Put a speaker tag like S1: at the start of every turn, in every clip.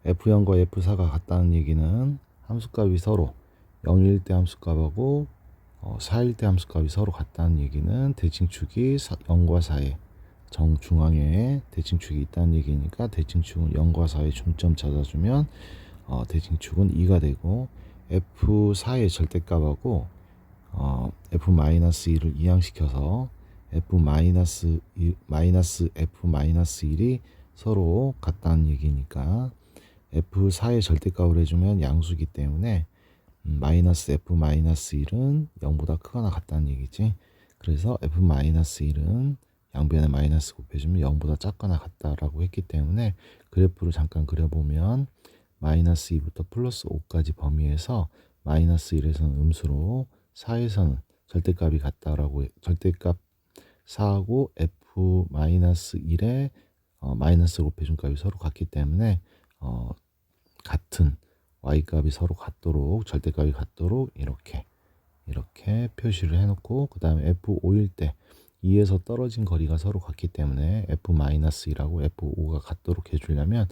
S1: F0과 F4가 같다는 얘기는 함수값이 서로 0일 때 함수값하고 4일 때 함수값이 서로 같다는 얘기는 대칭축이 0과 4의 정중앙에 대칭축이 있다는 얘기니까 대칭축은 0과 4의 중점 찾아주면 대칭축은 2가 되고 F4의 절대값하고 F-1을 이항시켜서 F-F-1이 서로 같다는 얘기니까 F4의 절대값을 해주면 양수기 때문에 마이너스 F-1은 0보다 크거나 같다는 얘기지. 그래서 F-1은 양변에 마이너스 곱해주면 0보다 작거나 같다라고 했기 때문에 그래프를 잠깐 그려보면 마이너스 2부터 플러스 5까지 범위에서 마이너스 1에서는 음수로 4에서는 절대값이 같다라고 절대값 4하고 F-1에 마이너스 곱해준 값이 서로 같기 때문에 같은 y값이 서로 같도록 절대값이 같도록 이렇게 표시를 해놓고 그 다음에 F5일 때 2에서 떨어진 거리가 서로 같기 때문에 F-2하고 F5가 같도록 해주려면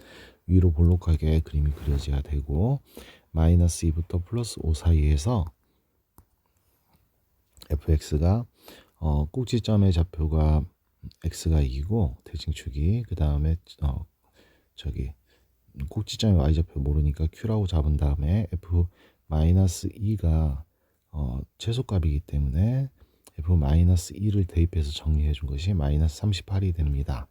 S1: 위로 볼록하게 그림이 그려져야 되고 마이너스 2부터 플러스 5 사이에서 fx가 꼭지점의 좌표가 x가 2고 대칭축이 그 다음에 꼭지점의 y좌표 모르니까 q라고 잡은 다음에 f-2가 최소값이기 때문에 f-2를 대입해서 정리해 준 것이 마이너스 38이 됩니다.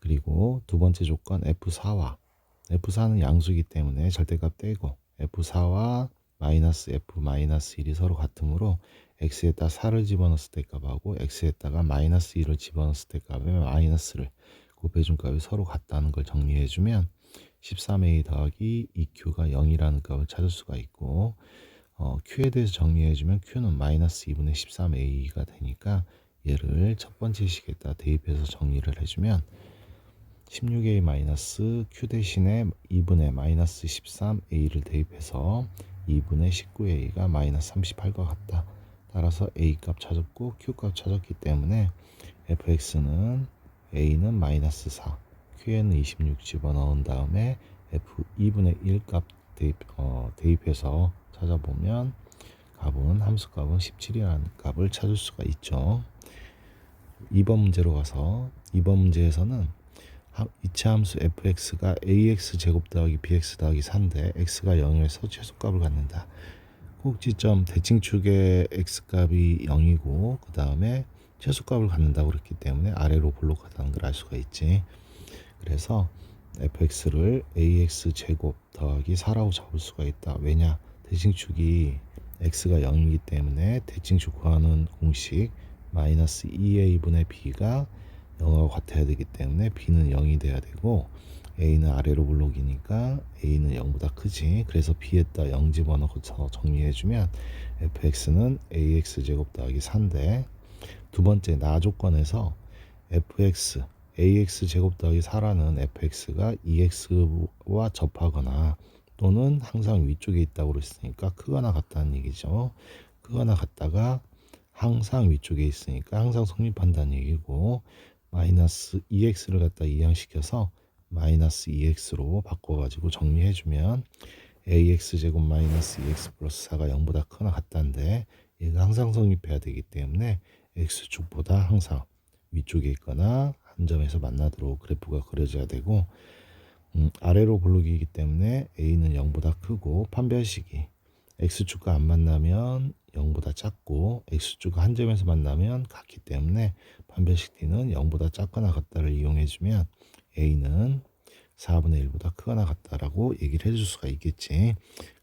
S1: 그리고 두 번째 조건 F4는 양수이기 때문에 절대값 떼고 F4와 마이너스 F-1이 서로 같으므로 x에다 4를 집어넣었을 때 값하고 x에다가 마이너스 2를 집어넣었을 때 값에 마이너스를 곱해준 값이 서로 같다는 걸 정리해주면 13a 더하기 2q가 0이라는 값을 찾을 수가 있고 q에 대해서 정리해주면 q는 마이너스 2분의 13a가 되니까 얘를 첫 번째 식에다 대입해서 정리를 해주면 16a 마이너스 q 대신에 2분의 마이너스 13a를 대입해서 2분의 19a가 마이너스 38과 같다. 따라서 a 값 찾았고 q 값 찾았기 때문에 fx는 a는 마이너스 4, q에는 26 집어넣은 다음에 f 2분의 1 값 대입해서 찾아보면 함수값은 17이라는 값을 찾을 수가 있죠. 2번 문제로 가서 2번 문제에서는 이차 함수 fx가 ax 제곱 더하기 bx 더하기 4인데 x가 0에서 최소값을 갖는다. 꼭지점 대칭축의 x값이 0이고 그 다음에 최소값을 갖는다고 그랬기 때문에 아래로 볼록하다는 걸 알 수가 있지. 그래서 fx를 ax 제곱 더하기 4라고 잡을 수가 있다. 왜냐? 대칭축이 x가 0이기 때문에 대칭축 구하는 공식 마이너스 2a분의 b가 0하고 같아야 되기 때문에 b는 0이 돼야 되고 a는 아래로 볼록이니까 a는 0보다 크지. 그래서 b에다 0 집어넣어서 정리해주면 fx는 ax 제곱 더하기 4인데 두 번째 나 조건에서 fx ax 제곱 더하기 4라는 fx가 2x와 접하거나 또는 항상 위쪽에 있다고 그랬으니까 크거나 같다는 얘기죠. 크거나 같다가 항상 위쪽에 있으니까 항상 성립한다는 얘기고 마이너스 2x를 갖다 이항시켜서 마이너스 2x로 바꿔가지고 정리해주면 ax제곱 마이너스 2x 플러스 4가 0보다 크거나 같다는데 얘가 항상 성립해야 되기 때문에 x축보다 항상 위쪽에 있거나 한 점에서 만나도록 그래프가 그려져야 되고 아래로 볼록이기 때문에 a는 0보다 크고 판별식이 x축과 안 만나면 0보다 작고 x축과 한 점에서 만나면 같기 때문에 판별식 d는 0보다 작거나 같다를 이용해주면 a는 4분의 1보다 크거나 같다라고 얘기를 해줄 수가 있겠지.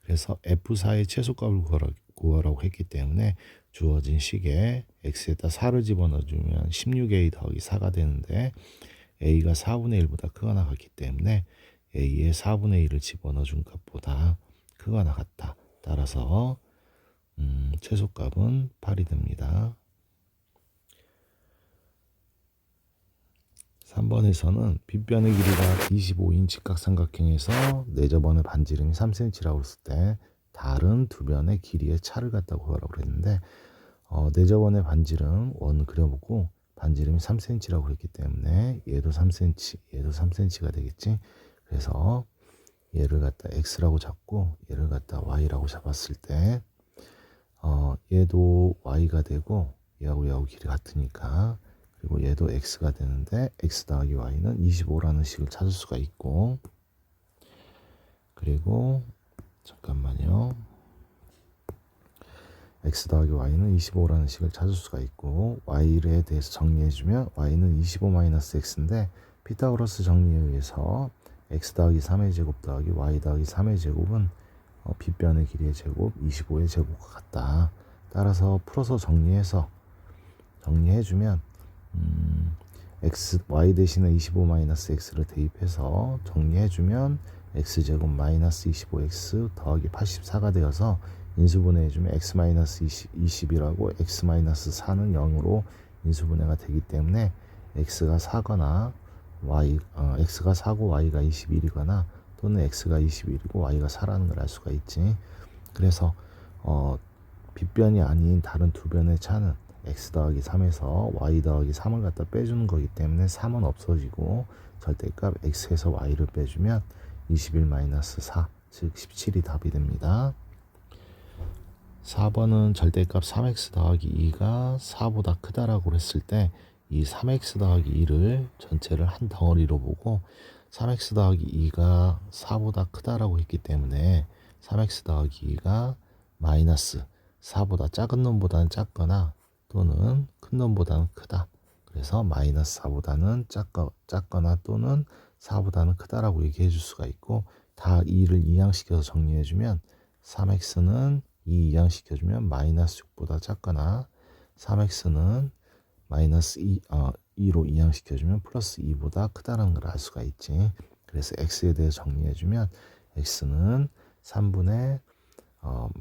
S1: 그래서 F4의 최소값을 구하라고 했기 때문에 주어진 식에 x에다 4를 집어넣어주면 16a 더하기 4가 되는데 a가 4분의 1보다 크거나 같기 때문에 a의 4분의 1을 집어넣어준 값보다 크거나 같다. 따라서 최소값은 8이 됩니다. 3번에서는 빗변의 길이가 25인 직각삼각형에서 내저번의 반지름이 3cm라고 했을 때 다른 두 변의 길이의 차를 갖다고 구하라고 그랬는데 내저번의 반지름 원 그려보고 반지름이 3cm라고 그랬기 때문에 얘도 3cm, 얘도 3cm가 되겠지. 그래서 얘를 갖다 x라고 잡고 얘를 갖다 y라고 잡았을 때 얘도 y가 되고 얘하고 길이 같으니까, 그리고 얘도 x가 되는데 x 더하기 y는 25라는 식을 찾을 수가 있고, 그리고 잠깐만요. x 더하기 y는 25라는 식을 찾을 수가 있고, y에 대해서 정리해주면 y는 25-x인데 피타고라스 정리에 의해서 x 더하기 3의 제곱 더하기 y 더하기 3의 제곱은 빗변의 길이의 제곱 25의 제곱과 같다. 따라서 풀어서 정리해주면 y 대신에 25-x를 대입해서 정리해주면 x제곱 마이너스 25x 더하기 84가 되어서 인수분해해주면 x-20이라고 x-4는 0으로 인수분해가 되기 때문에 x가 4거나 x가 4고 y가 21이거나 또는 x가 21이고 y가 4라는 걸 알 수가 있지. 그래서 빗변이 아닌 다른 두 변의 차는 x 더하기 3에서 y 더하기 3을 갖다 빼주는 거기 때문에 3은 없어지고 절대값 x에서 y를 빼주면 21-4, 즉 17이 답이 됩니다. 4번은 절대값 3x 더하기 2가 4보다 크다라고 했을 때 이 3x 더하기 2를 전체를 한 덩어리로 보고 3x 더하기 2가 4보다 크다라고 했기 때문에 3x 더하기 2가 마이너스 4보다 작은 놈보다는 작거나 또는 큰 놈보다는 크다. 그래서 마이너스 4보다는 작거나 또는 4보다는 크다라고 얘기해 줄 수가 있고, 다 2를 이항시켜서 정리해주면 3x는 2 이항시켜주면 마이너스 6보다 작거나 3x는 마이너스 2로 이항시켜주면 플러스 2보다 크다라는 걸 알 수가 있지. 그래서 x에 대해서 정리해주면 x는 3분의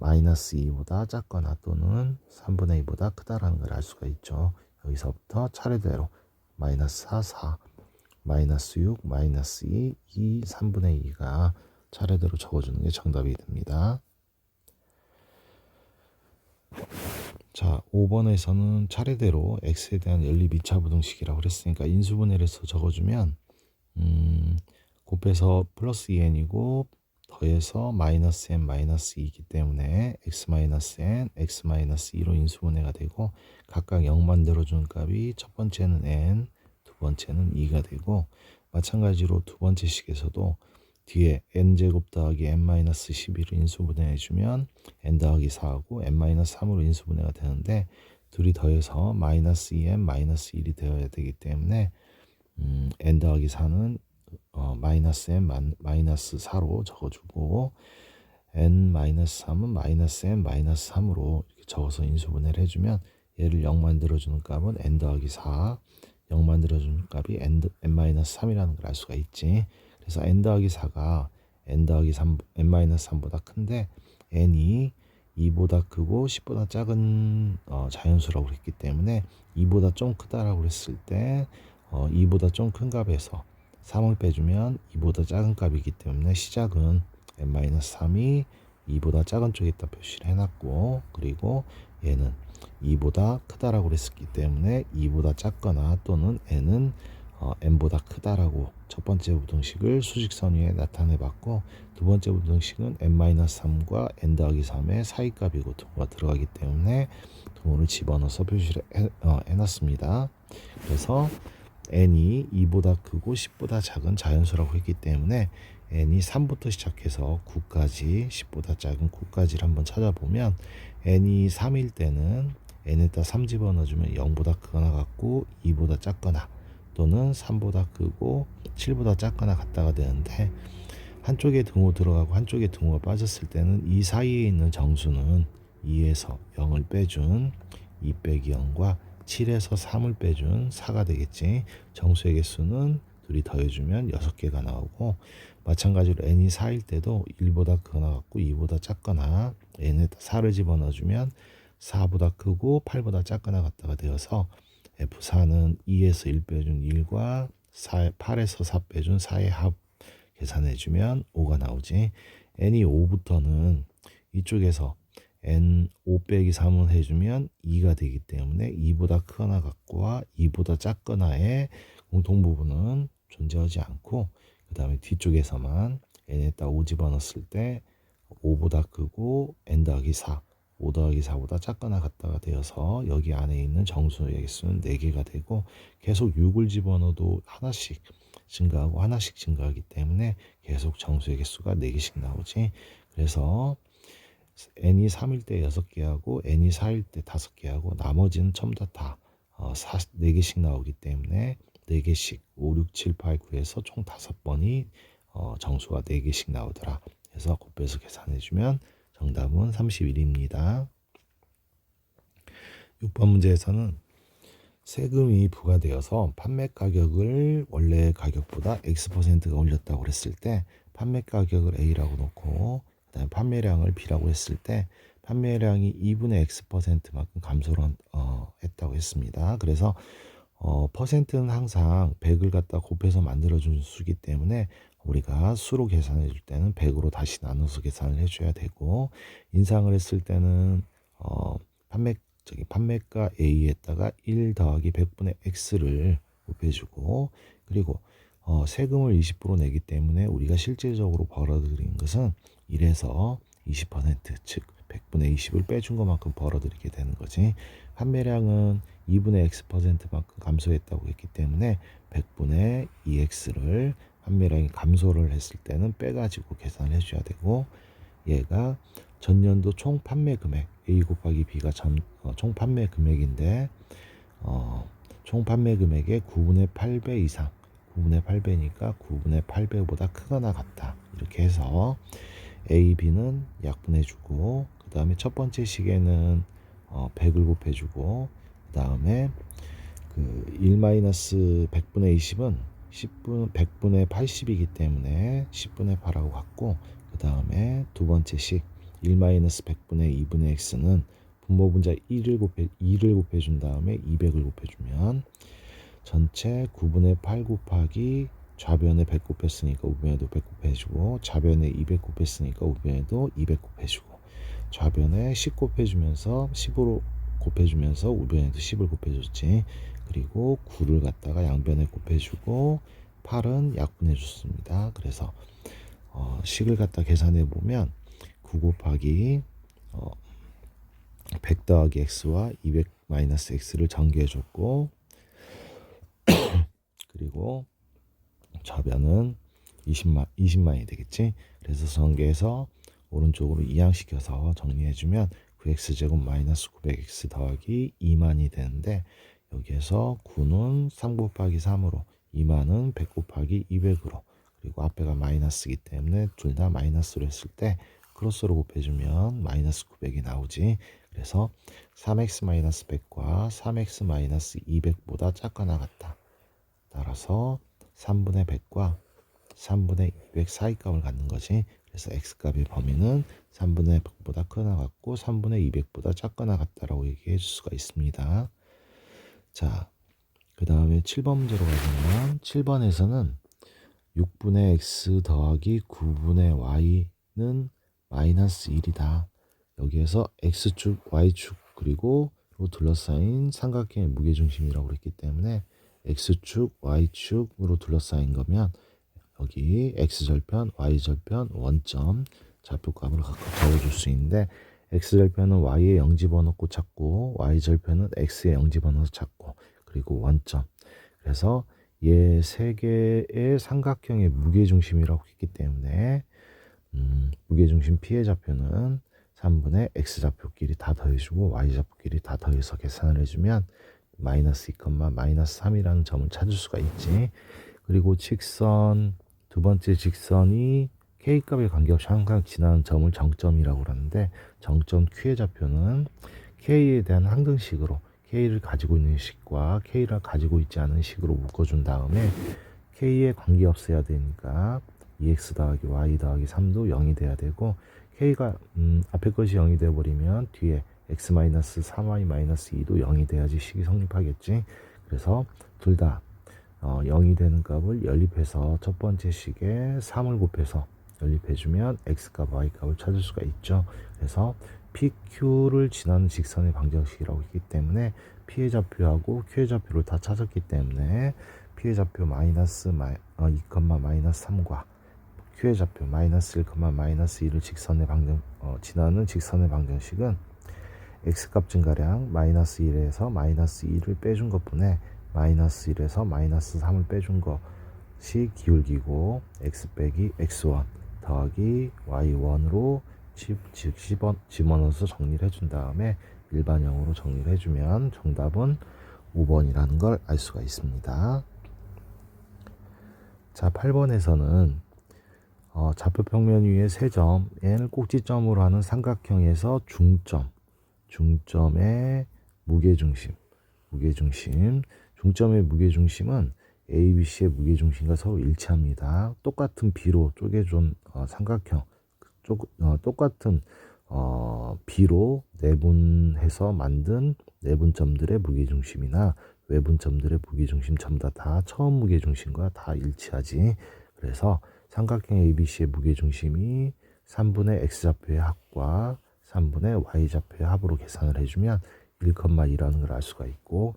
S1: 마이너스 2보다 작거나 또는 3분의 2보다 크다라는 걸 알 수가 있죠. 여기서부터 차례대로 마이너스 4, 마이너스 6, 마이너스 2, 3분의 2가 차례대로 적어주는 게 정답이 됩니다. 자, 5번에서는 차례대로 x에 대한 연립 2차 부등식이라고 그랬으니까 인수분해를 해서 적어주면 곱해서 플러스 2n이고 더해서 마이너스 n 마이너스 2이기 때문에 x 마이너스 n, x 마이너스 2로 인수분해가 되고 각각 0 만들어주는 값이 첫 번째는 n, 두 번째는 2가 되고, 마찬가지로 두 번째 식에서도 뒤에 n제곱 더하기 n-11을 인수분해해주면 n 더하기 4하고 n-3으로 인수분해가 되는데 둘이 더해서 마이너스 2n 마이너스 1이 되어야 되기 때문에 n 더하기 4는 마이너스 n 마이너스 4로 적어주고 n-3은 마이너스 n 마이너스 3으로 이렇게 적어서 인수분해를 해주면 얘를 0 만들어주는 값은 n 더하기 4, 0 만들어주는 값이 n-3이라는 걸 알 수가 있지. 그래서 n 더하기 4가 n 더하기 3, n-3보다 큰데 n이 2보다 크고 10보다 작은 자연수라고 했기 때문에 2보다 좀 크다라고 했을 때 2보다 좀 큰 값에서 3을 빼주면 2보다 작은 값이기 때문에 시작은 n-3이 2보다 작은 쪽에다 표시를 해놨고, 그리고 얘는 2보다 크다라고 그랬기 때문에 2보다 작거나 또는 n은 n보다 크다라고 첫 번째 부등식을 수직선 위에 나타내 봤고, 두 번째 부등식은 n-3과 n 더하기 3의 사이값이고 등호가 들어가기 때문에 등호를 집어넣어서 표시를 해놨습니다. 그래서 n이 2보다 크고 10보다 작은 자연수라고 했기 때문에 n이 3부터 시작해서 9까지, 10보다 작은 9까지를 한번 찾아보면 n이 3일 때는 n에다 3 집어넣어주면 0보다 크거나 같고 2보다 작거나 또는 3보다 크고 7보다 작거나 같다가 되는데, 한쪽에 등호 들어가고 한쪽에 등호가 빠졌을 때는 이 사이에 있는 정수는 2에서 0을 빼준 2 빼기 0과 7에서 3을 빼준 4가 되겠지. 정수의 개수는 둘이 더해주면 6개가 나오고, 마찬가지로 n이 4일 때도 1보다 크거나 같고 2보다 작거나 n에다 4를 집어넣어주면 4보다 크고 8보다 작거나 같다가 되어서 F4는 2에서 1 빼준 1과 8에서 4 빼준 4의 합 계산해주면 5가 나오지. n이 5부터는 이쪽에서 n 5 빼기 3을 해주면 2가 되기 때문에 2보다 크거나 같고와 2보다 작거나의 공통부분은 존재하지 않고, 그 다음에 뒤쪽에서만 n에다 5 집어넣었을 때 5보다 크고 n 더하기 4, 5 더하기 4보다 작거나 같다가 되어서 여기 안에 있는 정수의 개수는 4개가 되고 계속 6을 집어넣어도 하나씩 증가하고 하나씩 증가하기 때문에 계속 정수의 개수가 4개씩 나오지. 그래서 n이 3일 때 6개 하고 n이 4일 때 5개 하고 나머지는 전부 다 4개씩 나오기 때문에 4개씩 5, 6, 7, 8, 9에서 총 5번이 정수가 4개씩 나오더라. 그래서 곱해서 계산해주면 정답은 31입니다. 6번 문제에서는 세금이 부과되어서 판매 가격을 원래 가격보다 X%가 올렸다고 그랬을 때 판매 가격을 A라고 놓고 그다음에 판매량을 B라고 했을 때 판매량이 2분의 X%만큼 감소를 했다고 했습니다. 그래서 퍼센트는 항상 100을 갖다 곱해서 만들어준 수기 때문에 우리가 수로 계산해 줄 때는 100으로 다시 나눠서 계산을 해줘야 되고 인상을 했을 때는 판매가 A에다가 1 더하기 100분의 X를 곱해주고 그리고 세금을 20% 내기 때문에 우리가 실제적으로 벌어들인 것은 1에서 20% 즉 100분의 20을 빼준 것만큼 벌어들이게 되는 거지. 판매량은 2분의 X%만큼 감소했다고 했기 때문에 100분의 2X를 판매량이 감소를 했을 때는 빼가지고 계산을 해줘야 되고 얘가 전년도 총 판매 금액 A 곱하기 B가 총 판매 금액인데 총 판매 금액의 9분의 8배 이상 9분의 8배니까 9분의 8배보다 크거나 같다. 이렇게 해서 A, B는 약분해주고 그 다음에 첫 번째 식에는 100을 곱해주고 그 다음에 그 1-100분의 20은 100분의 80이기 때문에 10분의 8하고 같고 그 다음에 두 번째 식 1-100분의 2분의 x는 분모분자 2를 곱해준 다음에 200을 곱해주면 전체 9분의 8 곱하기 좌변에 100 곱했으니까 우변에도 100 곱해주고 좌변에 200 곱했으니까 우변에도 200 곱해주고 좌변에 10 곱해주면서 10으로 곱해주면서 우변에도 10을 곱해줬지. 그리고 9를 갖다가 양변에 곱해주고 8은 약분해 줬습니다. 그래서 식을 갖다 계산해 보면 9 곱하기 100 더하기 x와 200 마이너스 x를 전개해 줬고 그리고 좌변은 20만이 되겠지. 그래서 전개해서 오른쪽으로 이항시켜서 정리해주면 9x제곱 마이너스 900x 더하기 2만이 되는데 여기에서 9는 3 곱하기 3으로 2만은 100 곱하기 200으로 그리고 앞에가 마이너스이기 때문에 둘 다 마이너스로 했을 때 크로스로 곱해주면 마이너스 900이 나오지. 그래서 3x 마이너스 100과 3x 마이너스 200보다 작거나 같다. 따라서 3분의 100과 3분의 200 사이 값을 갖는 거지. 그래서 x값의 범위는 3분의 100보다 크거나 같고 3분의 200보다 작거나 같다라고 얘기해 줄 수가 있습니다. 자, 그 다음에 7번 문제로 가보면 7번에서는 6분의 x 더하기 9분의 y는 마이너스 1이다. 여기에서 x축, y축 그리고 로 둘러싸인 삼각형의 무게중심이라고 그랬기 때문에 x축, y축으로 둘러싸인 거면 여기 x절편, y절편, 원점 좌표값을 각각 적어줄 수 있는데 x절편은 y에 0 집어넣고 찾고 y절편은 x에 0 집어넣어서 찾고 그리고 원점. 그래서 얘 세 개의 삼각형의 무게중심이라고 했기 때문에 무게중심 P의 좌표는 3분의 x좌표끼리 다 더해주고 y좌표끼리 다 더해서 계산을 해주면 마이너스 2, 마이너스 3이라는 점을 찾을 수가 있지. 그리고 직선 두 번째 직선이 K값에 관계없이 항상 지나는 점을 정점이라고 그러는데 정점 Q의 좌표는 K에 대한 항등식으로 K를 가지고 있는 식과 K를 가지고 있지 않은 식으로 묶어준 다음에 K에 관계없어야 되니까 2x 더하기 y 더하기 3도 0이 돼야 되고 K가 앞에 것이 0이 되어버리면 뒤에 x-3y-2도 0이 돼야지 식이 성립하겠지. 그래서 둘 다 0이 되는 값을 연립해서 첫 번째 식에 3을 곱해서 연립해주면 x값, y값을 찾을 수가 있죠. 그래서 PQ를 지나는 직선의 방정식이라고 했기 때문에 P의 좌표하고 Q의 좌표를 다 찾았기 때문에 P의 좌표 마이너스 2, 마이너스 3과 Q의 좌표 마이너스 1, 마이너스 2를 지나는 직선의 방정식은 x값 증가량 마이너스 1에서 마이너스 2를 빼준 것분에 마이너스 1에서 마이너스 3을 빼준 것이 기울기고 x 빼기 x1 더하기 y1으로 집어넣어서 정리를 해준 다음에 일반형으로 정리를 해주면 정답은 5번이라는 걸 알 수가 있습니다. 자, 8번에서는 좌표 평면 위에 세 점, N을 꼭지점으로 하는 삼각형에서 중점의 무게중심, 중점의 무게중심은 A, B, C의 무게중심과 서로 일치합니다. 똑같은 B로 쪼개준 삼각형, 똑같은 B로 내분해서 만든 내분점들의 무게중심이나 외분점들의 무게중심 전부 다 처음 무게중심과 다 일치하지. 그래서 삼각형 ABC의 무게중심이 3분의 X좌표의 합과 3분의 Y좌표의 합으로 계산을 해주면 1,2라는 걸 알 수가 있고,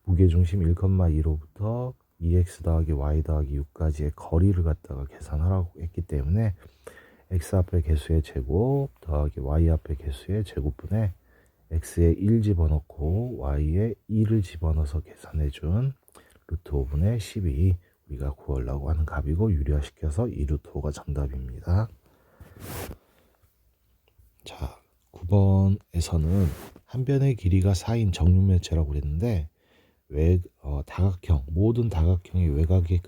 S1: 무게중심 1,2로부터 2x 더하기 y 더하기 6까지의 거리를 갖다가 계산하라고 했기 때문에 x 앞의 개수의 제곱 더하기 y 앞의 개수의 제곱분에 x에 1 집어넣고 y에 2를 집어넣어서 계산해준 루트 5분의 12, 우리가 구하려고 하는 값이고 유리화시켜서 2 루트 5가 정답입니다. 자, 9번에서는 한 변의 길이가 4인 정육면체라고 그랬는데 다각형, 모든 다각형의 외곽의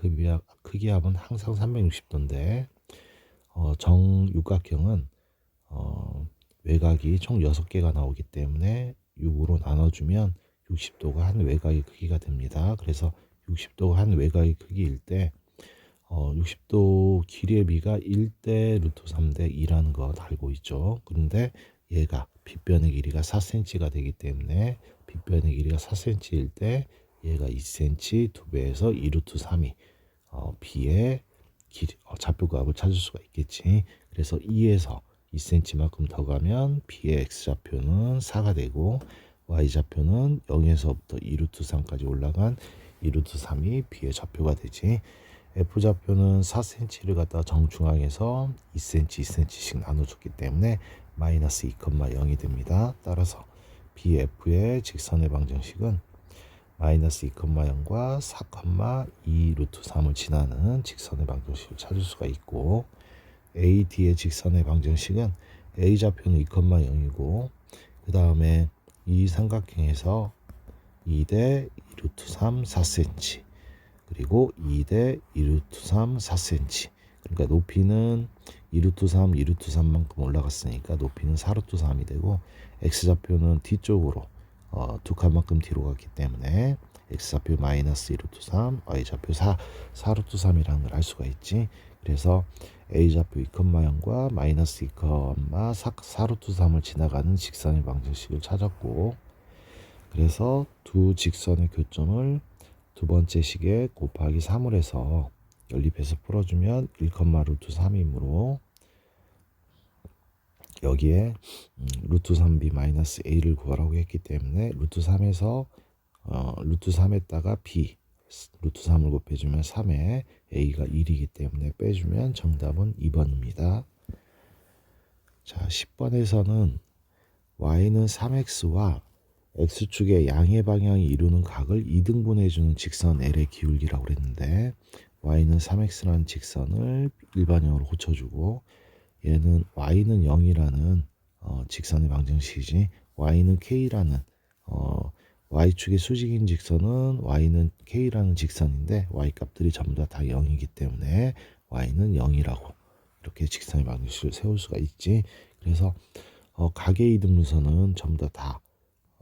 S1: 크기 합은 항상 360도인데 정육각형은 외곽이 총 6개가 나오기 때문에 6으로 나눠주면 60도가 한 외곽의 크기가 됩니다. 그래서 60도가 한 외곽의 크기일 때 60도 길이의 비가 1대 루트 3대 2라는 거 알고 있죠. 그런데 얘가 빗변의 길이가 4cm가 되기 때문에 빗변의 길이가 4cm일 때 얘가 2cm 2배에서 2 루트 3이 B의 좌표값을 찾을 수가 있겠지. 그래서 2에서 2cm만큼 더 가면 B의 X좌표는 4가 되고 Y좌표는 0에서부터 2 루트 3까지 올라간 2 루트 3이 B의 좌표가 되지. F좌표는 4cm를 갖다가 정중앙에서 2cm, 2cm씩 나눠줬기 때문에 마이너스 2,0이 됩니다. 따라서 BF의 직선의 방정식은 마이너스 2,0과 4,2 루트 3을 지나는 직선의 방정식을 찾을 수가 있고, AD의 직선의 방정식은 A좌표는 2,0이고 그 다음에 이 삼각형에서 2대 2 루트 3 4cm 그리고 2대 2 루트 3 4cm, 그러니까 높이는 2 루트 3 2 루트 3만큼 올라갔으니까 높이는 4 루트 3이 되고, X좌표는 뒤쪽으로 2칸만큼 뒤로 갔기 때문에 X좌표 마이너스 2 루트 3, Y좌표 4 루트 3이라는 걸 알 수가 있지. 그래서 A좌표 2,0과 마이너스 2, 4 루트 3을 지나가는 직선의 방정식을 찾았고, 그래서 두 직선의 교점을 두 번째 식에 곱하기 3을 해서 연립해서 풀어주면 1, 루트 3이므로 여기에 루트 3b 마이너스 a를 구하라고 했기 때문에 루트 3에서 루트 3에다가 b 루트 3을 곱해주면 3에 a가 1이기 때문에 빼주면 정답은 2번입니다. 자, 10번에서는 y는 3x와 x축의 양의 방향이 이루는 각을 2등분해주는 직선 L의 기울기라고 그랬는데, y는 3x라는 직선을 일반형으로 고쳐주고, 얘는 y는 0이라는 직선의 방정식이지, y는 k라는 y축의 수직인 직선은 y는 k라는 직선인데 y 값들이 전부 다 0이기 때문에 y는 0이라고 이렇게 직선의 방정식을 세울 수가 있지. 그래서 각의 이등분선은 전부 다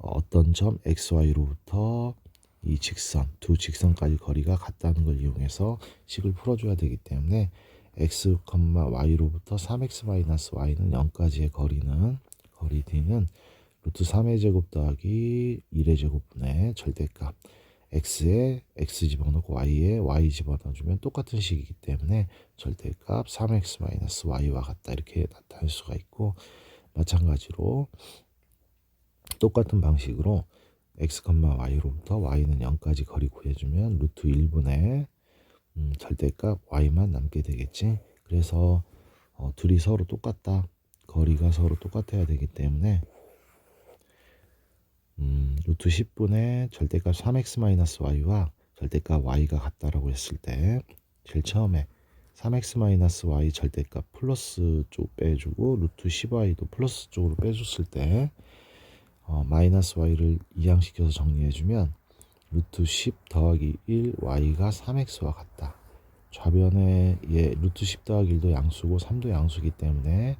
S1: 어떤 점 xy로부터 이 직선, 두 직선까지 거리가 같다는 걸 이용해서 식을 풀어줘야 되기 때문에 x, y로부터 3x-y는 0까지의 거리 d는 루트 3의 제곱 더하기 1의 제곱분의 절대값 x에 x 집어넣고 y에 y 집어넣어주면 똑같은 식이기 때문에 절대값 3x-y와 같다 이렇게 나타낼 수가 있고, 마찬가지로 똑같은 방식으로 x, y로부터 y는 0까지 거리 구해주면 루트 1분의 절대값 y만 남게 되겠지. 그래서 둘이 서로 똑같다. 거리가 서로 똑같아야 되기 때문에 루트 10분의 절대값 3x-y와 절대값 y가 같다라고 했을 때 제일 처음에 3x-y 절대값 플러스 쪽 빼주고 루트 10y도 플러스 쪽으로 빼줬을 때 마이너스 y를 이항시켜서 정리해주면 루트 10 더하기 1 y가 3x와 같다. 좌변에 루트 10 더하기 1도 양수고 3도 양수기 때문에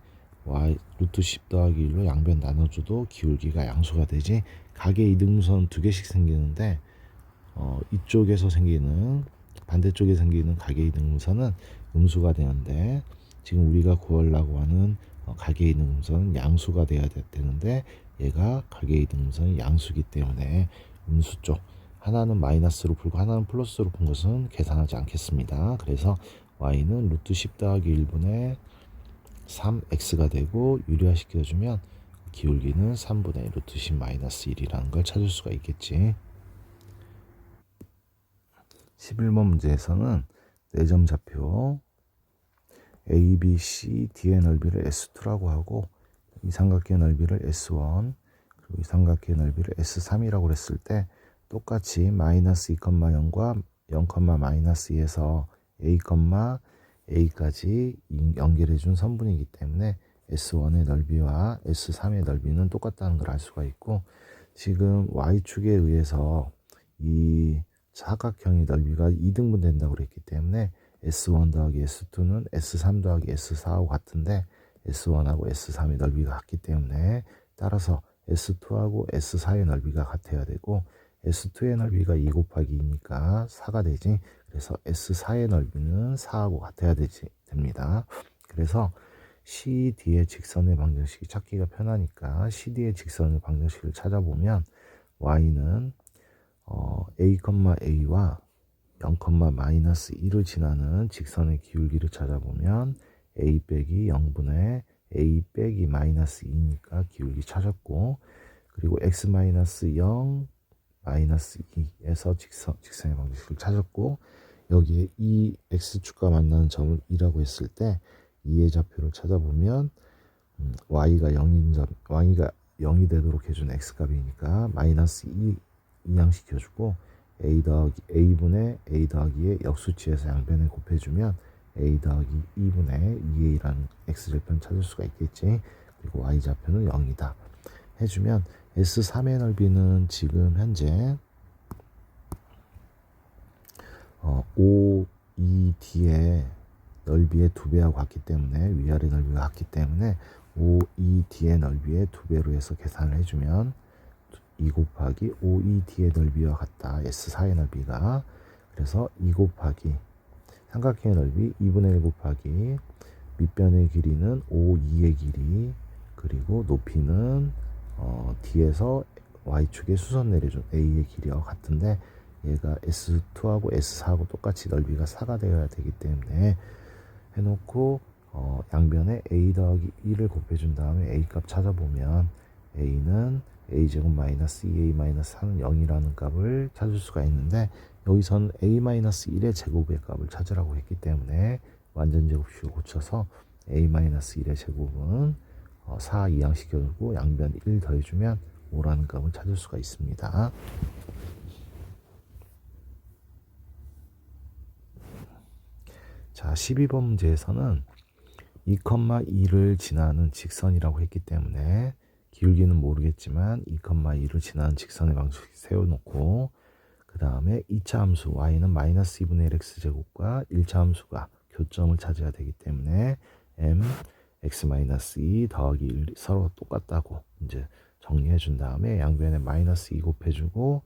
S1: 루트 10 더하기 1로 양변 나눠줘도 기울기가 양수가 되지. 각의 이등분선 두 개씩 생기는데 이쪽에서 생기는 반대쪽에 생기는 각의 이등분선은 음수가 되는데 지금 우리가 구하려고 하는 각의 이등분선은 양수가 돼야 되는데 얘가 각의 이등분선이 양수기 때문에 음수 쪽 하나는 마이너스로 풀고 하나는 플러스로 푼 것은 계산하지 않겠습니다. 그래서 y는 루트 10 더하기 1분의 3x가 되고 유리화 시켜주면 기울기는 3분의 루트 10 마이너스 1이라는 걸 찾을 수가 있겠지. 11번 문제에서는 4점 좌표 A, B, C, D의 넓이를 S2라고 하고 이 삼각형의 넓이를 S1 그리고 이 삼각형의 넓이를 S3이라고 했을 때 똑같이 마이너스 2,0과 0, 마이너스 2에서 A, A까지 연결해 준 선분이기 때문에 S1의 넓이와 S3의 넓이는 똑같다는 걸 알 수가 있고 지금 Y축에 의해서 이 사각형의 넓이가 2등분 된다고 그랬기 때문에 S1 더하기 S2는 S3 더하기 S4하고 같은데 S1하고 S3의 넓이가 같기 때문에 따라서 S2하고 S4의 넓이가 같아야 되고 S2의 넓이가 2 곱하기 2니까 4가 되지. 그래서 S4의 넓이는 4하고 같아야 됩니다. 그래서 CD의 직선의 방정식이 찾기가 편하니까 CD의 직선의 방정식을 찾아보면 Y는 A, A와 0, 마이너스 1을 지나는 직선의 기울기를 찾아보면 A 빼기 0분의 A 빼기 마이너스 2니까 기울기 찾았고 그리고 X 마이너스 0 마이너스 2에서 직선의 방정식을 찾았고 여기에 이 X축과 만나는 점을 2라고 했을 때 2의 좌표를 찾아보면 Y가 0이 되도록 해준 X값이니까 마이너스 2 이항시켜주고 A분의 A 더하기의 역수치에서 양변에 곱해주면 A 더하기 2분의 2A라는 X절편 찾을 수가 있겠지. 그리고 Y좌표는 0이다 해주면 S3의 넓이는 지금 현재 5ED의 넓이의 2배하고 같기 때문에 위아래 넓이가 같기 때문에 5ED의 넓이의 2배로 해서 계산을 해주면 2 곱하기 5ED의 넓이와 같다. S4의 넓이가. 그래서 2 곱하기 삼각형의 넓이 2분의 1 곱하기 밑변의 길이는 5E의 길이 그리고 높이는 D에서 Y축에 수선 내려준 A의 길이와 같은데 얘가 S2하고 S4하고 똑같이 넓이가 4가 되어야 되기 때문에 해놓고 양변에 A 더하기 2를 곱해준 다음에 A 값 찾아보면 A는 A제곱 마이너스 2A 마이너스 4는 0이라는 값을 찾을 수가 있는데 여기서는 A 마이너스 1의 제곱의 값을 찾으라고 했기 때문에 완전 제곱식을 고쳐서 A 마이너스 1의 제곱은 4 이항시켜주고 양변 1 더해주면 5라는 값을 찾을 수가 있습니다. 자, 12번 문제에서는 2,2를 지나는 직선이라고 했기 때문에 기울기는 모르겠지만 2,2를 지나는 직선의 방식 세워놓고 그 다음에 2차 함수 y는 마이너스 2분의 1 x제곱과 1차 함수가 교점을 찾아야 되기 때문에 m x-2 더하기 1 서로 똑같다고 이제 정리해 준 다음에 양변에 마이너스 2 곱해주고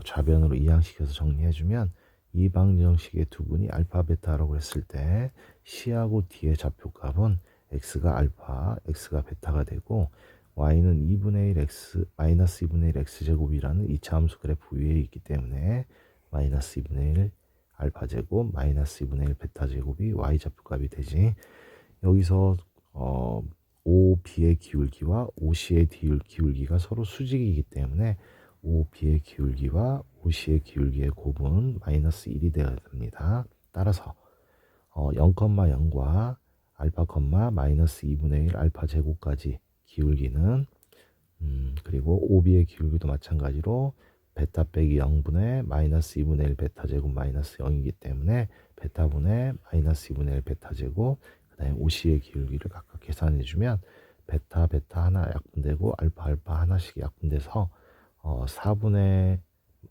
S1: 좌변으로 이항시켜서 정리해 주면 이 방정식의 두 분이 알파 베타라고 했을 때 C하고 D의 좌표값은 x가 알파, x가 베타가 되고 y는 2분의 1 x 마이너스 2분의 1 x제곱이라는 2차 함수 그래프 위에 있기 때문에 마이너스 2분의 1 알파 제곱 마이너스 2분의 1 베타 제곱이 y 좌표값이 되지. 여기서 OB의 기울기와 OC의 기울기가 서로 수직이기 때문에 OB의 기울기와 OC의 기울기의 곱은 마이너스 1이 되어야 됩니다. 따라서 0,0과 알파, 마이너스 2분의 1 알파 제곱까지 기울기는 그리고 OB의 기울기도 마찬가지로 베타 빼기 0분의 마이너스 2분의 1 베타 제곱 마이너스 0이기 때문에 베타분의 마이너스 2분의 1 베타 제곱 그 다음에 OC의 기울기를 각각 계산해 주면 베타 하나 약분되고 알파 하나씩 약분돼서 4분의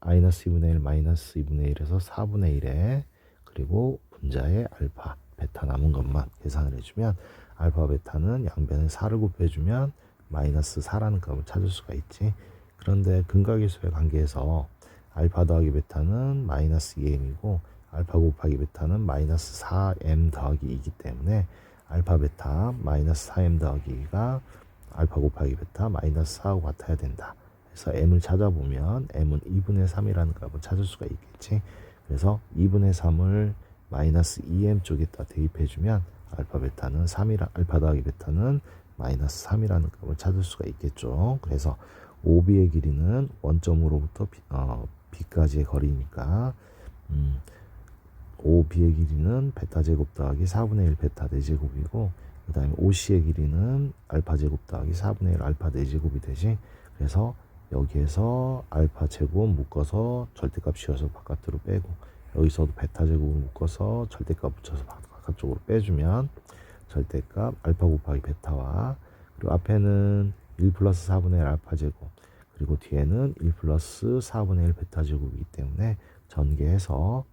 S1: 마이너스 2분의 1 마이너스 2분의 1에서 4분의 1에 그리고 분자에 알파 베타 남은 것만 계산을 해주면 알파 베타는 양변에 4를 곱해주면 마이너스 4라는 값을 찾을 수가 있지. 그런데 근각의수의 관계에서 알파 더하기 베타는 마이너스 2m이고 알파 곱하기 베타는 마이너스 4m 더하기 2이기 때문에 알파 베타 마이너스 4m 더하기 2가 알파 곱하기 베타 마이너스 4하고 같아야 된다. 그래서 m을 찾아보면 m은 2분의 3이라는 값을 찾을 수가 있겠지. 그래서 2분의 3을 마이너스 2m 쪽에다 대입해주면 알파 베타는 3이라 알파 더하기 베타는 마이너스 3이라는 값을 찾을 수가 있겠죠. 그래서 OB의 길이는 원점으로부터 B까지의 거리니까 OB의 길이는 베타 제곱 더하기 4분의 1 베타 4제곱이고 그 다음에 OC의 길이는 알파 제곱 더하기 4분의 1 알파 4제곱이 되지. 그래서 여기에서 알파 제곱 묶어서 절대값 씌워서 바깥으로 빼고 여기서도 베타 제곱을 묶어서 절대값 붙여서 바깥쪽으로 빼주면 절대값 알파 곱하기 베타와 그리고 앞에는 1 플러스 4분의 1 알파 제곱 그리고 뒤에는 1 플러스 4분의 1 베타 제곱이기 때문에 전개해서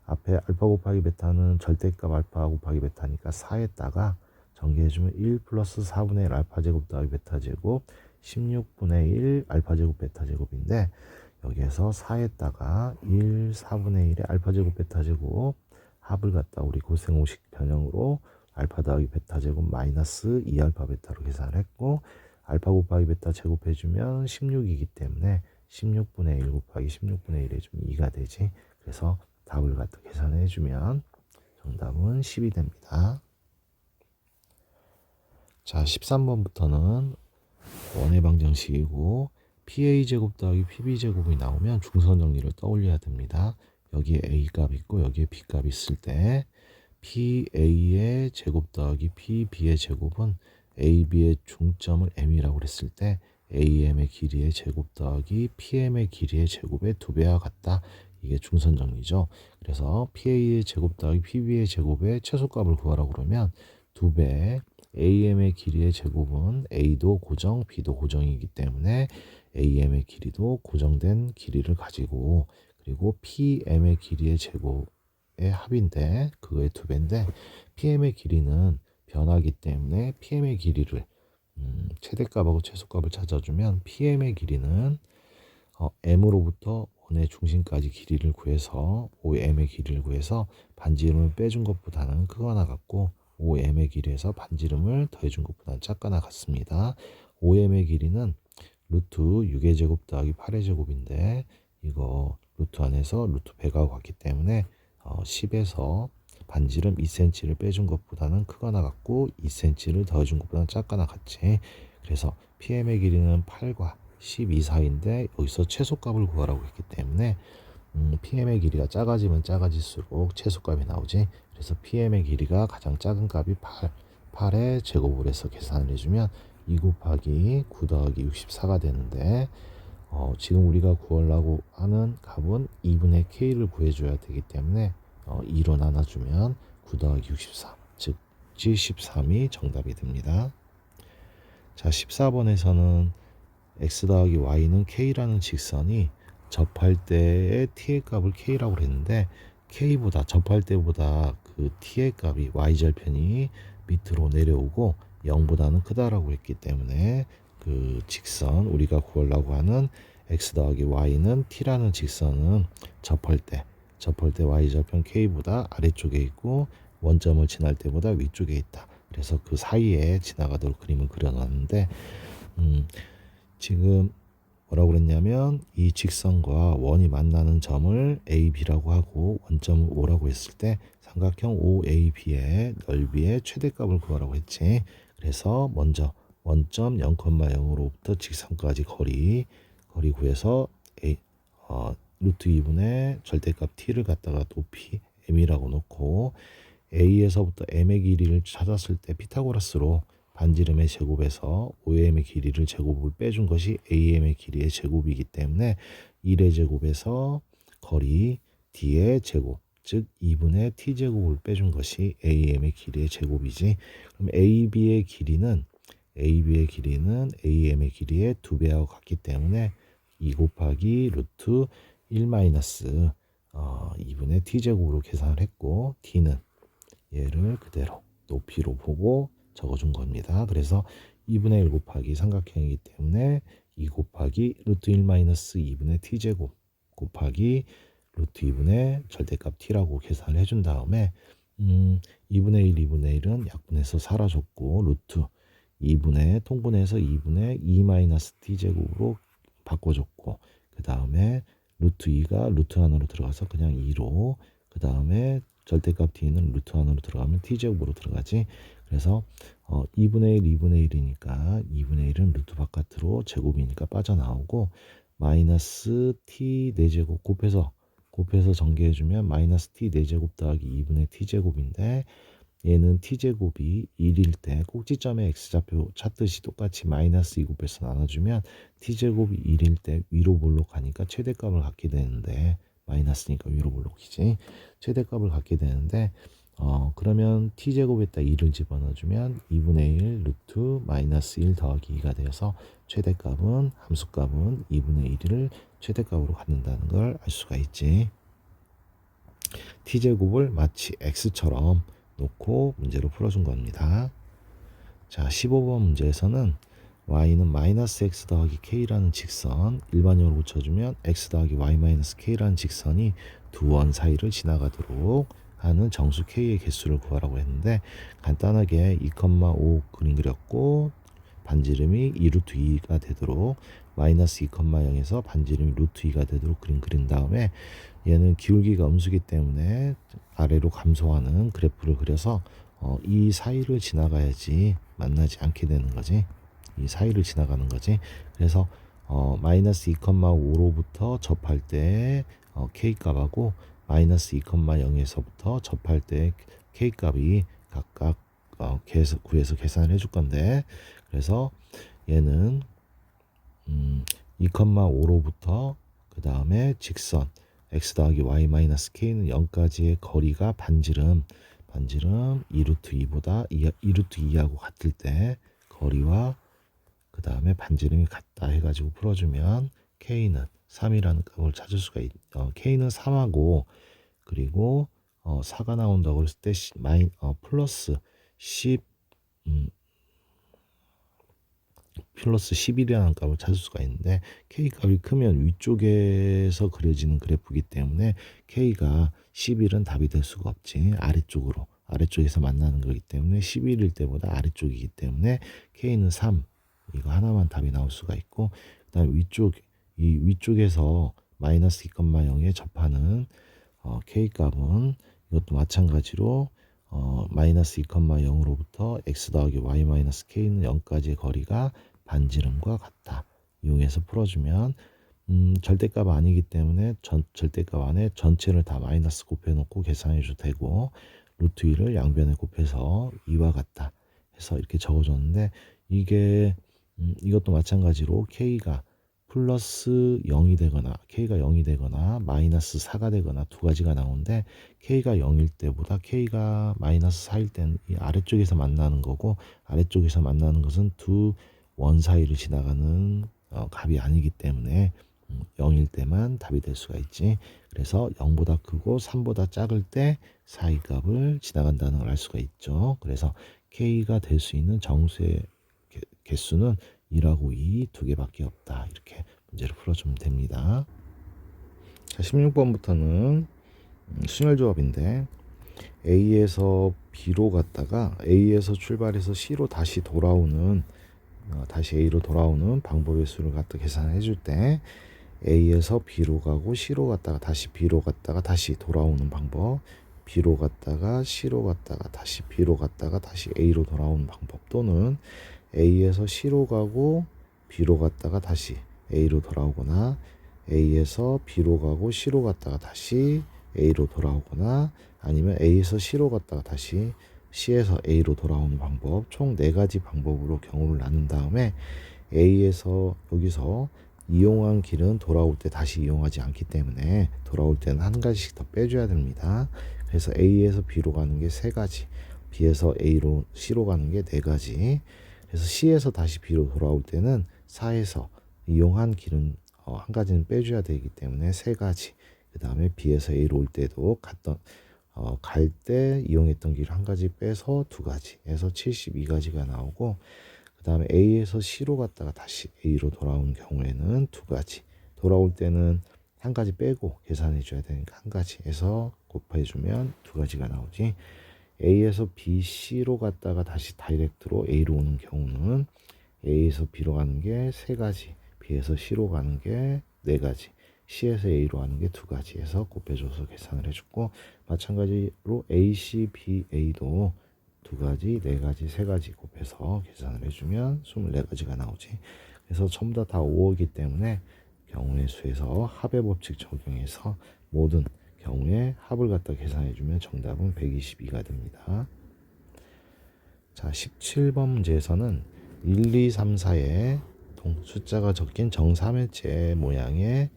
S1: 앞에 알파 곱하기 베타는 절대값 알파 곱하기 베타니까 4에다가 전개해주면 1 플러스 4분의 1 알파 제곱 더하기 베타 제곱 16분의 1 알파 제곱 베타 제곱인데 여기에서 4에다가 1 4분의 1의 알파 제곱 베타 제곱 합을 갖다 우리 고생오식 변형으로 알파 더하기 베타 제곱 마이너스 2알파 베타로 계산을 했고 알파 곱하기 베타 제곱해주면 16이기 때문에 16분의 1 곱하기 16분의 1에 좀 2가 되지. 그래서 답을 갖다 계산해주면 정답은 10이 됩니다. 자, 13번부터는 원의 방정식이고 PA제곱 더하기 PB제곱이 나오면 중선 정리를 떠올려야 됩니다. 여기에 A값 있고 여기에 B값 있을 때 PA의 제곱 더하기 PB의 제곱은 AB의 중점을 M이라고 그랬을 때 AM의 길이의 제곱 더하기 PM의 길이의 제곱의 2배와 같다. 이게 중선 정리죠. 그래서 PA의 제곱 더하기 PB의 제곱의 최소값을 구하라고 그러면 2배 AM의 길이의 제곱은 A도 고정, B도 고정이기 때문에 AM의 길이도 고정된 길이를 가지고 그리고 PM의 길이의 제곱의 합인데 그거의 2배인데 PM의 길이는 변하기 때문에 PM의 길이를 최대값하고 최소값을 찾아주면 PM의 길이는 M으로부터 원의 중심까지 길이를 구해서 OM의 길이를 구해서 반지름을 빼준 것보다는 크거나 같고 OM의 길이에서 반지름을 더해준 것보다는 작거나 같습니다. OM의 길이는 루트 6의 제곱 더하기 8의 제곱인데 이거 루트 안에서 루트 배가 같기 때문에 10에서 반지름 2cm를 빼준 것보다는 크거나 같고 2cm를 더해준 것보다는 작거나 같지. 그래서 PM의 길이는 8과 12 사이인데 여기서 최소값을 구하라고 했기 때문에 PM의 길이가 작아지면 작아질수록 최소값이 나오지. 그래서 PM의 길이가 가장 작은 값이 8의 제곱을 해서 계산을 해주면 2 곱하기 9 더하기 64가 되는데 지금 우리가 구하려고 하는 값은 2분의 K를 구해줘야 되기 때문에 2로 나눠주면 9 더하기 64 즉 G13이 정답이 됩니다. 자, 14번에서는 X 더하기 Y는 K라는 직선이 접할 때의 T의 값을 K라고 했는데 K보다 접할 때보다 그 T의 값이 Y절편이 밑으로 내려오고 0보다는 크다라고 했기 때문에 그 직선 우리가 구하려고 하는 X 더하기 Y는 T라는 직선은 접할 때 Y절편 K보다 아래쪽에 있고 원점을 지날 때보다 위쪽에 있다. 그래서 그 사이에 지나가도록 그림을 그려놨는데 지금 뭐라고 그랬냐면 이 직선과 원이 만나는 점을 A, B라고 하고 원점을 O라고 했을 때 삼각형 OAB의 넓이의 최대값을 구하라고 했지. 그래서 먼저 원점 0,0으로부터 직선까지 거리 구해서 루트 2분의 절대값 t를 갖다가 높이 m이라고 놓고 A에서부터 M의 길이를 찾았을 때 피타고라스로 반지름의 제곱에서 OM의 길이를 제곱을 빼준 것이 AM의 길이의 제곱이기 때문에 1의 제곱에서 거리 D의 제곱, 즉 2분의 T제곱을 빼준 것이 AM의 길이의 제곱이지. 그럼 AB의 길이는 AM의 길이의 2배하고 같기 때문에 2 곱하기 루트 1 마이너스 2분의 T제곱으로 계산을 했고, T는 얘를 그대로 높이로 보고 적어준 겁니다. 그래서 2분의 1 곱하기 삼각형이기 때문에 2 곱하기 루트 1 마이너스 2분의 T제곱 곱하기 루트 2분의 절대값 T라고 계산을 해준 다음에 2분의 1은 약분해서 사라졌고 루트 2분의 통분해서 2분의 2 마이너스 T제곱으로 바꿔줬고, 그 다음에 루트 2가 루트 안으로 들어가서 그냥 2로, 그 다음에 절대값 T는 루트 안으로 들어가면 T제곱으로 들어가지. 그래서 2분의 1이니까 2분의 1은 루트 바깥으로 제곱이니까 빠져나오고, 마이너스 T 4제곱 곱해서 전개해주면 마이너스 T 4제곱 더하기 2분의 T제곱인데, 얘는 T제곱이 1일 때 꼭지점의 X좌표 찾듯이 똑같이 마이너스 2 곱해서 나눠주면 T제곱이 1일 때 위로 볼록하니까 최대값을 갖게 되는데, 마이너스니까 위로 볼록이지, 최대값을 갖게 되는데, 그러면 T제곱에다 2를 집어넣어주면 2분의 1 루트 마이너스 1 더하기 2가 되어서 함수값은 2분의 1을 최대값으로 갖는다는 걸 알 수가 있지. T제곱을 마치 X처럼 놓고 문제로 풀어준 겁니다. 자, 15번 문제에서는 y는 마이너스 x 더하기 k라는 직선, 일반형으로 붙여주면 x 더하기 y 마이너스 k라는 직선이 두 원 사이를 지나가도록 하는 정수 k의 개수를 구하라고 했는데, 간단하게 2,5 그렸고 반지름이 2루트 2가 되도록 마이너스 2,0에서 반지름이 루트 2가 되도록 그린 다음에, 얘는 기울기가 음수기 때문에 아래로 감소하는 그래프를 그려서 이 사이를 지나가야지 만나지 않게 되는 거지. 이 사이를 지나가는 거지. 그래서 마이너스 2,5로부터 접할 때 K값하고 마이너스 2,0에서부터 접할 때 K값이 각각 구해서 계산을 해줄 건데, 그래서 얘는 2,5로부터 그 다음에 직선 x 더하기 y 마이너스 k는 0까지의 거리가 반지름 2루트 2보다 2루트 2하고 같을 때 거리와 그 다음에 반지름이 같다 해가지고 풀어주면 k는 3이라는 값을 찾을 수가 k는 3하고, 그리고 4가 나온다고 했을 때 플러스 10 플러스 11이라는 값을 찾을 수가 있는데, K값이 크면 위쪽에서 그려지는 그래프이기 때문에 K가 11은 답이 될 수가 없지. 아래쪽에서 만나는 거기 때문에 11일 때보다 아래쪽이기 때문에 K는 3, 이거 하나만 답이 나올 수가 있고, 그 다음에 위쪽에서 마이너스 2,0에 접하는 K값은 이것도 마찬가지로 마이너스 2,0으로부터 x 더하기 y 마이너스 k는 0까지의 거리가 반지름과 같다. 이용해서 풀어주면 절대값 아니기 때문에 절대값 안에 전체를 다 마이너스 곱해놓고 계산해줘도 되고, 루트 2를 양변에 곱해서 2와 같다 해서 이렇게 적어줬는데, 이것도 마찬가지로 K가 플러스 0이 되거나 K가 0이 되거나 마이너스 4가 되거나 두 가지가 나오는데, K가 0일 때보다 K가 마이너스 4일 때는 이 아래쪽에서 만나는 거고, 아래쪽에서 만나는 것은 두 원 사이를 지나가는 값이 아니기 때문에 0일 때만 답이 될 수가 있지. 그래서 0보다 크고 3보다 작을 때 사이 값을 지나간다는 걸 알 수가 있죠. 그래서 K가 될 수 있는 정수의 개수는 1하고 2 두 개밖에 없다. 이렇게 문제를 풀어주면 됩니다. 자, 16번부터는 순열조합인데, A에서 B로 갔다가 A에서 출발해서 C로 다시 돌아오는 다시 A로 돌아오는 방법의 수를 갖다 계산해 줄 때, A에서 B로 가고 C로 갔다가 다시 B로 갔다가 다시 돌아오는 방법, B로 갔다가 C로 갔다가 다시 B로 갔다가 다시 A로 돌아오는 방법, 또는 A에서 C로 가고 B로 갔다가 다시 A로 돌아오거나, A에서 B로 가고 C로 갔다가 다시 A로 돌아오거나, 아니면 A에서 C로 갔다가 다시 C에서 A로 돌아오는 방법, 총 4가지 방법으로 경우를 나눈 다음에 A에서 여기서 이용한 길은 돌아올 때 다시 이용하지 않기 때문에 돌아올 때는 한 가지씩 더 빼줘야 됩니다. 그래서 A에서 B로 가는 게 3가지, B에서 A로 C로 가는 게 4가지, 그래서 C에서 다시 B로 돌아올 때는 4에서 이용한 길은 한 가지는 빼줘야 되기 때문에 3가지, 그 다음에 B에서 A로 올 때도 갈 때 이용했던 길 한 가지 빼서 2가지 해서 72가지가 나오고, 그 다음에 A에서 C로 갔다가 다시 A로 돌아온 경우에는 2가지, 돌아올 때는 한 가지 빼고 계산해 줘야 되니까 한 가지 해서 곱해주면 2가지가 나오지. A에서 B, C로 갔다가 다시 다이렉트로 A로 오는 경우는 A에서 B로 가는 게 3가지, B에서 C로 가는 게 4가지, C에서 A로 가는 게 2가지 해서 곱해줘서 계산을 해줬고, 마찬가지로 A, C, B, A도 2가지, 4가지, 3가지 곱해서 계산을 해주면 24가지가 나오지. 그래서 전부 다 5이기 때문에 경우의 수에서 합의 법칙 적용해서 모든 경우에 합을 갖다 계산해주면 정답은 122가 됩니다. 자, 17번 문제에서는 1, 2, 3, 4에 숫자가 적힌 정삼일체 모양의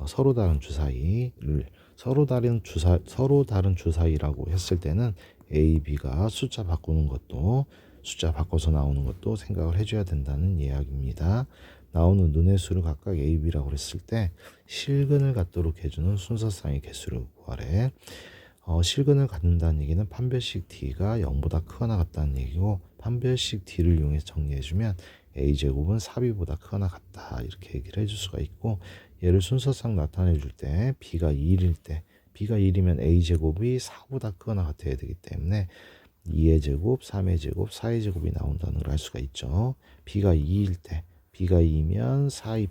S1: 서로 다른 주사위를 서로 다른 주사위라고 했을 때는 A, B가 숫자 바꿔서 나오는 것도 생각을 해줘야 된다는 이야기입니다. 나오는 눈의 수를 각각 A, B라고 했을 때 실근을 갖도록 해주는 순서상의 개수를 구하래. 실근을 갖는다는 얘기는 판별식 D가 0보다 크거나 같다는 얘기고, 판별식 D를 이용해서 정리해주면 A제곱은 4B보다 크거나 같다 이렇게 얘기를 해줄 수가 있고, 얘를 순서상 나타내 줄 때 B가 2일 때, B가 1이면 A제곱이 4보다 크거나 같아야 되기 때문에 2의 제곱, 3의 제곱, 4의 제곱이 나온다는 걸 알 수가 있죠. B가 2일 때, B가 2면 4, 2,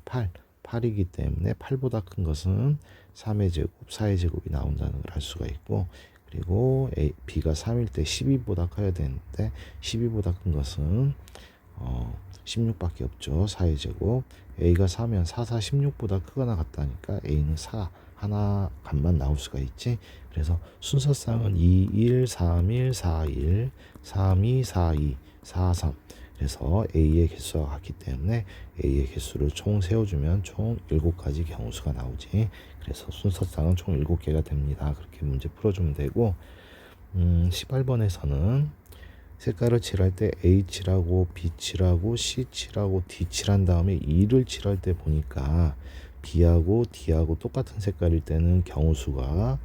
S1: 8이기 때문에 8보다 큰 것은 3의 제곱, 4의 제곱이 나온다는 걸 알 수가 있고, 그리고 B가 3일 때 12보다 커야 되는데 12보다 큰 것은 16밖에 없죠. 4의 제곱. A가 4면 4, 4, 16보다 크거나 같다니까 A는 4 하나 값만 나올 수가 있지. 그래서 순서상은 2, 1, 3, 1, 4, 1, 3, 2, 4, 2, 4, 3. 그래서 A의 개수와 같기 때문에 A의 개수를 총 세워주면 총 7가지 경우수가 나오지. 그래서 순서상은 총 7개가 됩니다. 그렇게 문제 풀어주면 되고, 18번에서는 색깔을 칠할 때 A 칠하고 B 칠하고 C 칠하고 D 칠한 다음에 2를 칠할 때 보니까 B하고 D하고 똑같은 색깔일 때는 경우수가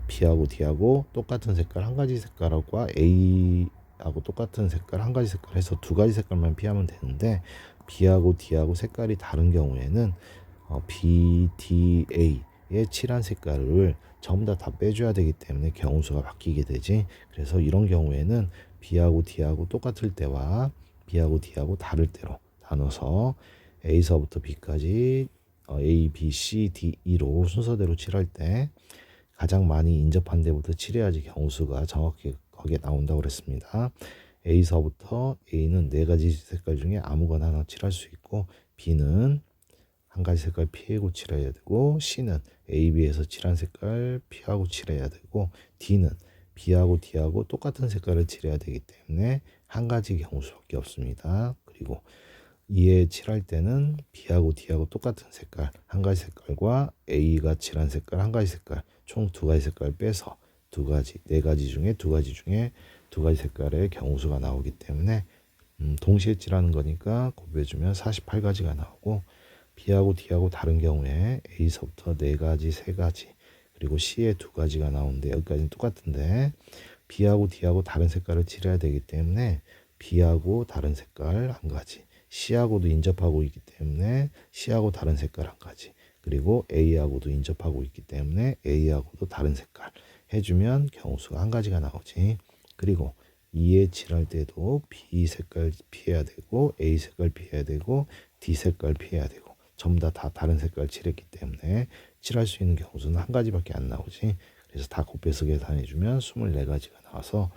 S1: B하고 D하고 똑같은 색깔 한 가지 색깔과 A하고 똑같은 색깔 한 가지 색깔 해서 2가지 색깔만 피하면 되는데, B하고 D하고 색깔이 다른 경우에는 B, D, A의 칠한 색깔을 전부 다 빼줘야 되기 때문에 경우수가 바뀌게 되지. 그래서 이런 경우에는 B하고 D하고 똑같을 때와 B하고 D하고 다를 때로 나눠서 A서부터 B까지 A, B, C, D, E로 순서대로 칠할 때 가장 많이 인접한 데부터 칠해야지 경우수가 정확히 거기에 나온다고 그랬습니다. A서부터 A는 4가지 색깔 중에 아무거나 하나 칠할 수 있고, B는 한 가지 색깔 피하고 칠해야 되고, C는 A, B에서 칠한 색깔 피하고 칠해야 되고, D는 B하고 D하고 똑같은 색깔을 칠해야 되기 때문에 한 가지 경우수밖에 없습니다. 그리고 2에 칠할 때는 B하고 D하고 똑같은 색깔 한 가지 색깔과 A가 칠한 색깔 한 가지 색깔 총 2가지 색깔 빼서 4가지 중에 2가지 색깔의 경우수가 나오기 때문에 동시에 칠하는 거니까 곱해주면 48가지가 나오고, B하고 D하고 다른 경우에 A서부터 4가지, 3가지, 그리고 C에 2가지가 나오는데 여기까지는 똑같은데 B하고 D하고 다른 색깔을 칠해야 되기 때문에 B하고 다른 색깔 한 가지, C하고도 인접하고 있기 때문에 C하고 다른 색깔 한 가지, 그리고 A하고도 인접하고 있기 때문에 A하고도 다른 색깔 해주면 경우수가 한 가지가 나오지. 그리고 2에 칠할 때도 B 색깔 피해야 되고 A 색깔 피해야 되고 D 색깔 피해야 되고 전부 다 다른 색깔 칠했기 때문에 칠할 수 있는 경우수는 한 가지밖에 안 나오지. 그래서 다 곱해서 계산해주면 24가지가 나와서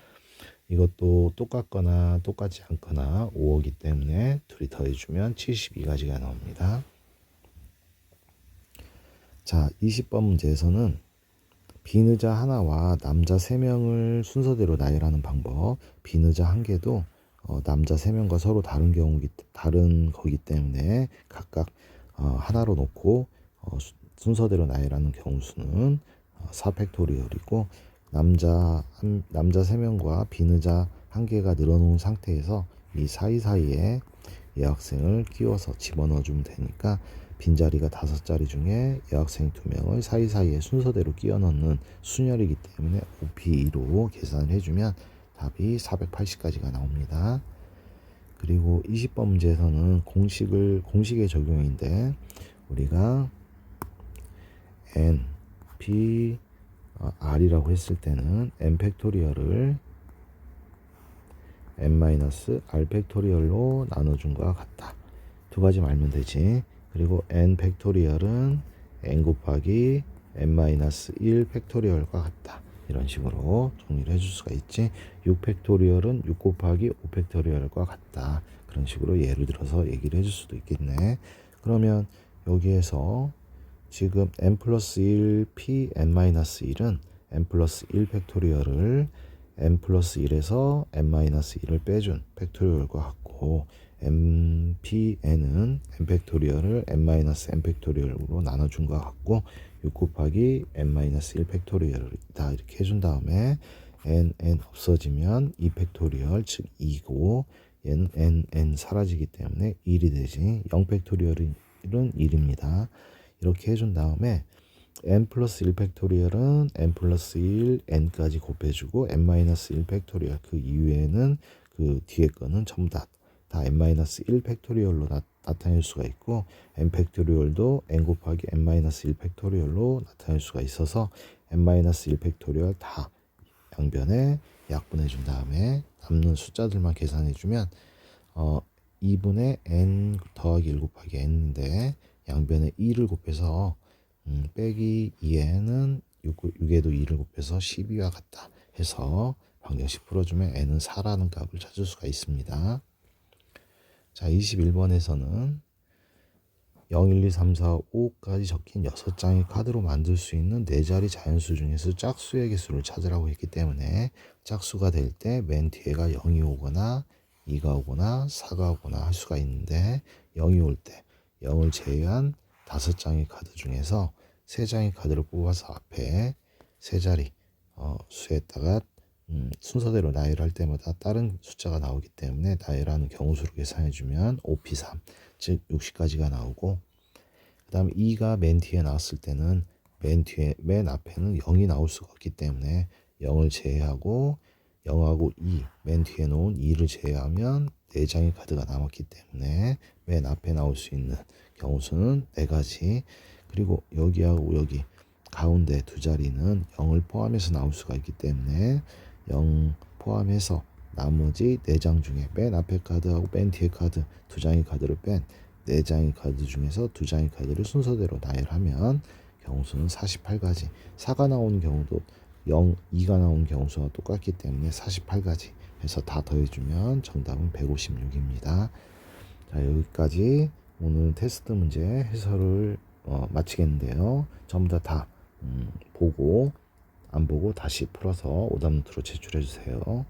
S1: 이것도 똑같거나 똑같지 않거나 5이기 때문에 둘이 더해주면 72가지가 나옵니다. 자, 20번 문제에서는 비느자 하나와 남자 3명을 순서대로 나열하는 방법. 비느자 한 개도 남자 3명과 서로 다른 거기 때문에 각각 하나로 놓고 순서대로 나열하는 경우수는 4팩토리얼이고, 남자 3명과 비느자 한 개가 늘어놓은 상태에서 이 사이사이에 여학생을 끼워서 집어넣어 주면 되니까, 빈자리가 5자리 중에 여학생 2명을 사이사이에 순서대로 끼워 넣는 순열이기 때문에 OP2로 계산을 해주면 답이 480까지가 나옵니다. 그리고 20번 문제에서는 공식의 적용인데, 우리가 n, p, r이라고 했을 때는 n 팩토리얼을 n-r 팩토리얼로 나눠준 것과 같다. 두 가지 말면 되지. 그리고 n 팩토리얼은 n 곱하기 n-1 팩토리얼과 같다. 이런 식으로 정리를 해줄 수가 있지. 6 팩토리얼은 6 곱하기 5 팩토리얼과 같다. 그런 식으로 예를 들어서 얘기를 해줄 수도 있겠네. 그러면 여기에서 지금 n 플러스 1 p n-1은 n 플러스 1 팩토리얼을 n 플러스 1에서 n-1을 빼준 팩토리얼과 같고, npn은 n 팩토리얼을 n-n 팩토리얼로 나눠준 것 같고, 6 곱하기 n-1 팩토리얼이다 이렇게 해준 다음에 n 없어지면 2 팩토리얼 즉 2고, n 사라지기 때문에 1이 되지. 0 팩토리얼은 1입니다. 이렇게 해준 다음에 n 플러스 1 팩토리얼은 n 플러스 1 n까지 곱해주고, n-1 팩토리얼 그 이후에는 그 뒤에 거는 전부 다 n-1 팩토리얼로 나타낼 수가 있고, n 팩토리얼도 n 곱하기 n-1 팩토리얼로 나타낼 수가 있어서 n-1 팩토리얼 다 양변에 약분해 준 다음에 남는 숫자들만 계산해 주면 2분의 n 더하기 1 곱하기 n인데, 양변에 2를 곱해서 빼기 2에는 6에도 2를 곱해서 12와 같다 해서 방정식 풀어주면 n은 4라는 값을 찾을 수가 있습니다. 자, 21번에서는 0, 1, 2, 3, 4, 5까지 적힌 6장의 카드로 만들 수 있는 4자리 자연수 중에서 짝수의 개수를 찾으라고 했기 때문에, 짝수가 될 때 맨 뒤에가 0이 오거나 2가 오거나 4가 오거나 할 수가 있는데, 0이 올 때 0을 제외한 5장의 카드 중에서 3장의 카드를 뽑아서 앞에 3자리 수에다가 순서대로 나열할 때마다 다른 숫자가 나오기 때문에 나열하는 경우수로 계산해주면 5p3 즉 60까지가 나오고, 그 다음에 2가 맨 뒤에 나왔을 때는 맨 앞에는 0이 나올 수가 없기 때문에 0을 제외하고 0하고 2 맨 뒤에 놓은 2를 제외하면 4장의 카드가 남았기 때문에 맨 앞에 나올 수 있는 경우수는 4가지. 그리고 여기하고 여기 가운데 두 자리는 0을 포함해서 나올 수가 있기 때문에 0 포함해서 나머지 4장 중에 맨 앞에 카드하고 맨 뒤에 카드 2장의 카드를 뺀 4장의 카드 중에서 2장의 카드를 순서대로 나열하면 경우수는 48가지. 4가 나오는 경우도 2가 나오는 경우수와 똑같기 때문에 48가지 해서 다 더해주면 정답은 156입니다. 자, 여기까지 오늘 테스트 문제 해설을 마치겠는데요. 전부 다 보고 안 보고 다시 풀어서 오답노트로 제출해 주세요.